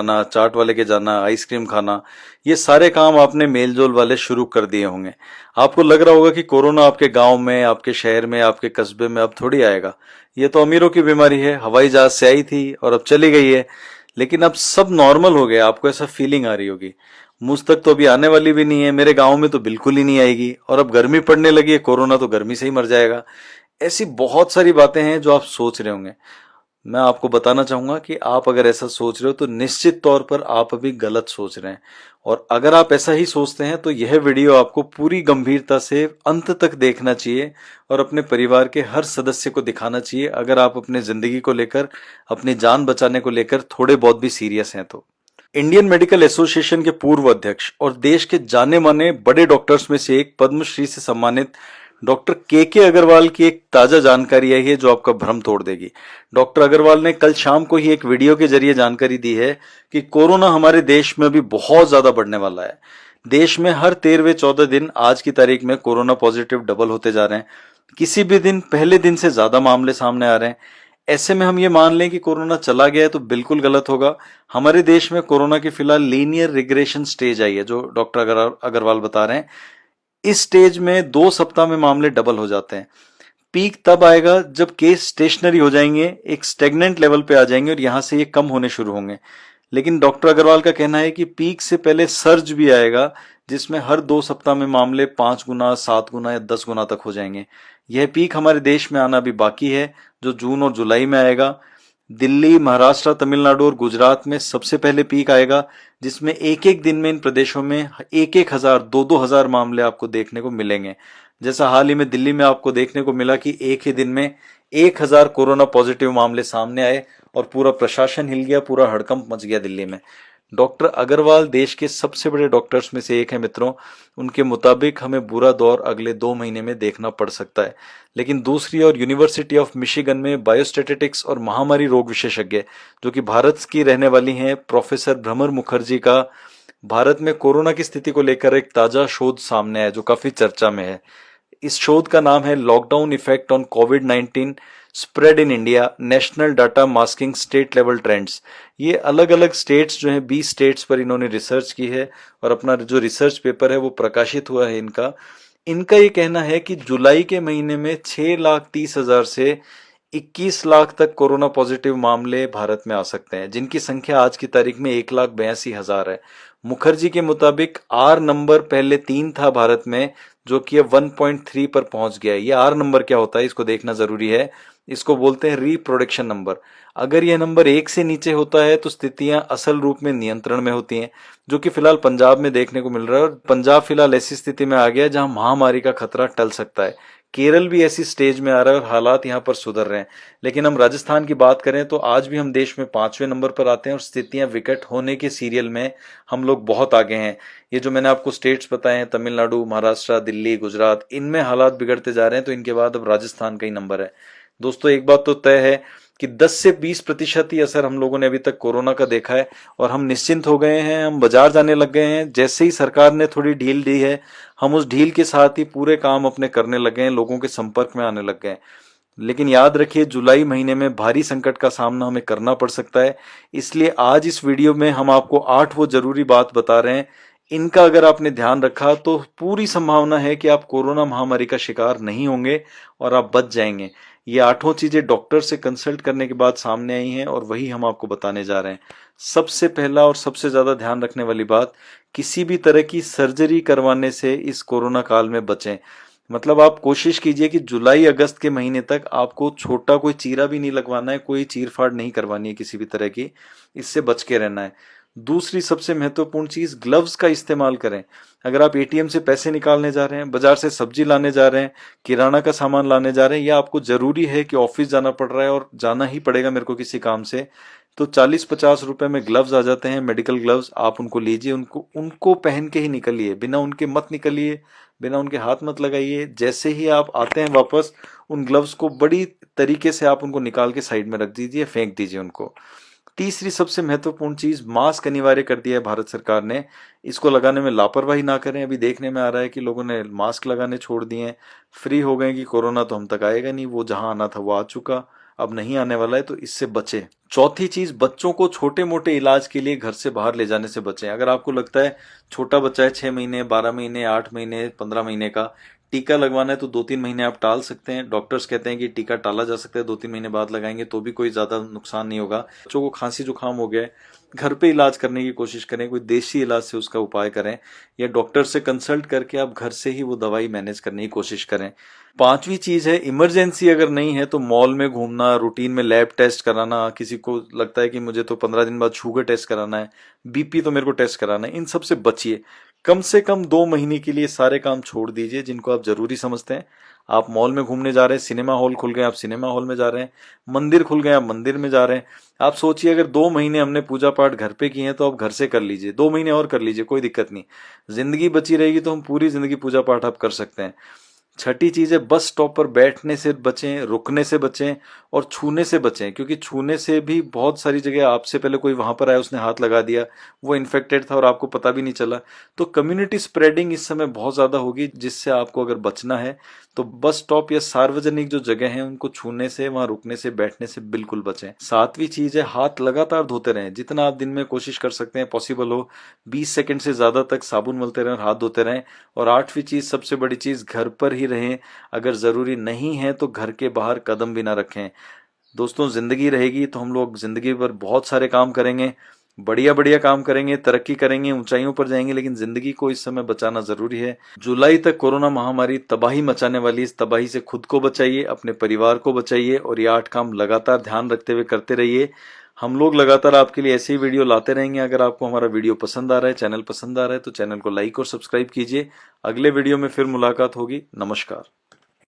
अपना चाट वाले के जाना, आइसक्रीम खाना, ये सारे काम आपने मेलजोल वाले शुरू कर दिए होंगे। आपको लग रहा होगा कि कोरोना आपके गांव में, आपके शहर में, आपके कस्बे में अब थोड़ी आएगा, ये तो अमीरों की बीमारी है, हवाई जहाज से आई थी और अब चली गई है। लेकिन अब सब नॉर्मल हो गया, आपको ऐसा फीलिंग आ रही होगी। मुझ तक तो अभी आने वाली भी नहीं है, मेरे गांव में तो बिल्कुल ही नहीं आएगी, और अब गर्मी पड़ने लगी है, कोरोना तो गर्मी से ही मर जाएगा। ऐसी बहुत सारी बातें हैं जो आप सोच रहे होंगे। मैं आपको बताना चाहूंगा कि आप अगर ऐसा सोच रहे हो तो निश्चित तौर पर आप अभी गलत सोच रहे हैं। और अगर आप ऐसा ही सोचते हैं तो यह वीडियो आपको पूरी गंभीरता से अंत तक देखना चाहिए और अपने परिवार के हर सदस्य को दिखाना चाहिए, अगर आप अपने जिंदगी को लेकर, अपनी जान बचाने को लेकर थोड़े बहुत भी सीरियस हैं तो। इंडियन मेडिकल एसोसिएशन के पूर्व अध्यक्ष और देश के जाने माने बड़े डॉक्टर्स में से एक, पद्मश्री से सम्मानित डॉक्टर के अग्रवाल की एक ताजा जानकारी आई है जो आपका भ्रम तोड़ देगी। डॉक्टर अग्रवाल ने कल शाम को ही एक वीडियो के जरिए जानकारी दी है कि कोरोना हमारे देश में अभी बहुत ज्यादा बढ़ने वाला है। देश में हर 13वें 14 दिन आज की तारीख में कोरोना पॉजिटिव डबल होते जा रहे हैं। किसी भी दिन पहले दिन से ज्यादा मामले सामने आ रहे हैं। ऐसे में हम ये मान लें कि कोरोना चला गया है तो बिल्कुल गलत होगा। हमारे देश में कोरोना की फिलहाल लीनियर रिग्रेशन स्टेज आई है, जो डॉक्टर अग्रवाल बता रहे हैं। इस स्टेज में 2 सप्ताह में मामले डबल हो जाते हैं। पीक तब आएगा जब केस स्टेशनरी हो जाएंगे, एक स्टेगनेंट लेवल पे आ जाएंगे और यहां से ये कम होने शुरू होंगे। लेकिन डॉक्टर अग्रवाल का कहना है कि पीक से पहले सर्ज भी आएगा, जिसमें हर 2 सप्ताह में मामले 5 गुना, 7 गुना या 10 गुना तक हो जाएंगे। यह पीक हमारे देश में आना अभी बाकी है, जो जून और जुलाई में आएगा। दिल्ली, महाराष्ट्र, तमिलनाडु और गुजरात में सबसे पहले पीक आएगा, जिसमें एक एक दिन में इन प्रदेशों में 1-1 हजार, 2-2 हजार मामले आपको देखने को मिलेंगे। जैसा हाल ही में दिल्ली में आपको देखने को मिला कि एक ही दिन में 1 हजार कोरोना पॉजिटिव मामले सामने आए और पूरा प्रशासन हिल गया, पूरा हड़कंप मच गया दिल्ली में। डॉक्टर अग्रवाल देश के सबसे बड़े डॉक्टर्स में से एक है मित्रों। उनके मुताबिक हमें बुरा दौर अगले 2 महीने में देखना पड़ सकता है। लेकिन दूसरी ओर यूनिवर्सिटी ऑफ मिशिगन में बायोस्टैटिस्टिक्स और महामारी रोग विशेषज्ञ, जो कि भारत की रहने वाली हैं, प्रोफेसर भ्रमर मुखर्जी का भारत में कोरोना की स्थिति को लेकर एक ताजा शोध सामने है जो काफी चर्चा में है। इस शोध का नाम है lockdown effect on covid spread in India, national data masking state level trends. ये अलग अलग स्टेट्स जो हैं, 20 स्टेट्स पर इन्होंने रिसर्च की है और अपना जो रिसर्च पेपर है वो प्रकाशित हुआ है इनका। इनका ये कहना है कि जुलाई के महीने में 6,30,000 से 21 लाख तक कोरोना पॉजिटिव मामले भारत में आ सकते हैं, जिनकी संख्या आज की तारीख में 1,82,000 है। मुखर्जी के मुताबिक आर नंबर पहले 3 था भारत में, जो कि अब 1.3 पर पहुंच गया है। ये आर नंबर क्या होता है इसको देखना जरूरी है। इसको बोलते हैं रिप्रोडक्शन नंबर। अगर यह नंबर 1 से नीचे होता है तो स्थितियां असल रूप में नियंत्रण में होती हैं, जो कि फिलहाल पंजाब में देखने को मिल रहा है। और पंजाब फिलहाल ऐसी स्थिति में आ गया है जहां महामारी का खतरा टल सकता है। केरल भी ऐसी स्टेज में आ रहा है और हालात यहाँ पर सुधर रहे हैं। लेकिन हम राजस्थान की बात करें तो आज भी हम देश में 5वें नंबर पर आते हैं और स्थितियां विकट होने के सीरियल में हम लोग बहुत आगे हैं। ये जो मैंने आपको स्टेट्स बताए हैं, तमिलनाडु, महाराष्ट्र, दिल्ली, गुजरात, इनमें हालात बिगड़ते जा रहे हैं, तो इनके बाद अब राजस्थान का ही नंबर है। दोस्तों, एक बात तो तय है कि 10 से 20% ही असर हम लोगों ने अभी तक कोरोना का देखा है और हम निश्चिंत हो गए हैं, हम बाजार जाने लग गए हैं। जैसे ही सरकार ने थोड़ी ढील दी है, हम उस ढील के साथ ही पूरे काम अपने करने लग गए हैं, लोगों के संपर्क में आने लग गए हैं। लेकिन याद रखिए, जुलाई महीने में भारी संकट का सामना हमें करना पड़ सकता है। इसलिए आज इस वीडियो में हम आपको 8 वो जरूरी बात बता रहे हैं। इनका अगर आपने ध्यान रखा तो पूरी संभावना है कि आप कोरोना महामारी का शिकार नहीं होंगे और आप बच जाएंगे। ये 8 चीजें डॉक्टर से कंसल्ट करने के बाद सामने आई हैं और वही हम आपको बताने जा रहे हैं। सबसे पहला और सबसे ज्यादा ध्यान रखने वाली बात, किसी भी तरह की सर्जरी करवाने से इस कोरोना काल में बचें। मतलब आप कोशिश कीजिए कि जुलाई अगस्त के महीने तक आपको छोटा कोई चीरा भी नहीं लगवाना है, कोई चीर फाड़ नहीं करवानी है किसी भी तरह की। इससे बच के रहना है। दूसरी सबसे महत्वपूर्ण चीज, ग्लव्स का इस्तेमाल करें। अगर आप एटीएम से पैसे निकालने जा रहे हैं, बाजार से सब्जी लाने जा रहे हैं, किराना का सामान लाने जा रहे हैं, या आपको जरूरी है कि ऑफिस जाना पड़ रहा है और जाना ही पड़ेगा मेरे को किसी काम से, तो 40-50 रुपए में ग्लव्स आ जाते हैं, मेडिकल ग्लव्स। आप उनको लीजिए, उनको उनको पहन के ही निकलिए, बिना उनके मत निकलिए, बिना उनके हाथ मत लगाइए। जैसे ही आप आते हैं वापस, उन ग्लव्स को बड़ी तरीके से आप उनको निकाल के साइड में रख दीजिए, फेंक दीजिए उनको। तीसरी सबसे महत्वपूर्ण चीज, मास्क अनिवार्य कर दिया है भारत सरकार ने। इसको लगाने में लापरवाही ना करें। अभी देखने में आ रहा है कि लोगों ने मास्क लगाने छोड़ दिए हैं, फ्री हो गए कि कोरोना तो हम तक आएगा नहीं, वो जहां आना था वो आ चुका, अब नहीं आने वाला है, तो इससे बचें। चौथी चीज, बच्चों को छोटे मोटे इलाज के लिए घर से बाहर ले जाने से बचें। अगर आपको लगता है छोटा बच्चा है, 6 महीने, 12 महीने, 8 महीने, 15 महीने का, टीका लगवाना है तो 2-3 महीने आप टाल सकते हैं। डॉक्टर्स कहते हैं कि टीका टाला जा सकता है, 2-3 महीने बाद लगाएंगे तो भी कोई ज्यादा नुकसान नहीं होगा। बच्चों को खांसी जुकाम हो गया है, घर पे इलाज करने की कोशिश करें, कोई देसी इलाज से उसका उपाय करें, या डॉक्टर से कंसल्ट करके आप घर से ही वो दवाई मैनेज करने की कोशिश करें। पांचवी चीज है, इमरजेंसी अगर नहीं है तो मॉल में घूमना, रूटीन में लैब टेस्ट कराना, किसी को लगता है कि मुझे तो 15 दिन बाद शुगर टेस्ट कराना है, बीपी तो मेरे को टेस्ट कराना है, इन सब से बचिए। कम से कम 2 महीने के लिए सारे काम छोड़ दीजिए जिनको आप जरूरी समझते हैं। आप मॉल में घूमने जा रहे हैं, सिनेमा हॉल खुल गए, आप सिनेमा हॉल में जा रहे हैं, मंदिर खुल गए, आप मंदिर में जा रहे हैं। आप सोचिए, अगर 2 महीने हमने पूजा पाठ घर पे किए हैं तो आप घर से कर लीजिए, 2 महीने और कर लीजिए, कोई दिक्कत नहीं। जिंदगी बची रहेगी तो हम पूरी जिंदगी पूजा पाठ आप कर सकते हैं। छठी चीज है, बस स्टॉप पर बैठने से बचें, रुकने से बचें और छूने से बचें, क्योंकि छूने से भी बहुत सारी जगह आपसे पहले कोई वहां पर आया, उसने हाथ लगा दिया, वो इन्फेक्टेड था और आपको पता भी नहीं चला। तो कम्युनिटी स्प्रेडिंग इस समय बहुत ज्यादा होगी, जिससे आपको अगर बचना है तो बस स्टॉप या सार्वजनिक जो जगह है उनको छूने से, वहां रुकने से, बैठने से बिल्कुल बचें। सातवीं चीज है, हाथ लगातार धोते रहें, जितना आप दिन में कोशिश कर सकते हैं, पॉसिबल हो 20 सेकंड से ज्यादा तक साबुन मलते रहें और हाथ धोते रहें। और आठवीं चीज, सबसे बड़ी चीज, घर पर ही रहें, अगर जरूरी नहीं है तो घर के बाहर कदम भी ना रखें। दोस्तों, जिंदगी रहेगी तो हम लोग जिंदगी पर बहुत सारे काम करेंगे, बढ़िया बढ़िया काम करेंगे, तरक्की करेंगे, ऊंचाइयों पर जाएंगे, लेकिन जिंदगी को इस समय बचाना जरूरी है। जुलाई तक कोरोना महामारी तबाही मचाने वाली, इस तबाही से खुद को बचाइए, अपने परिवार को बचाइए और ये 8 काम लगातार ध्यान रखते हुए करते रहिए। हम लोग लगातार आपके लिए ऐसे ही वीडियो लाते रहेंगे। अगर आपको हमारा वीडियो पसंद आ रहा है, चैनल पसंद आ रहा है, तो चैनल को लाइक और सब्सक्राइब कीजिए। अगले वीडियो में फिर मुलाकात होगी। नमस्कार।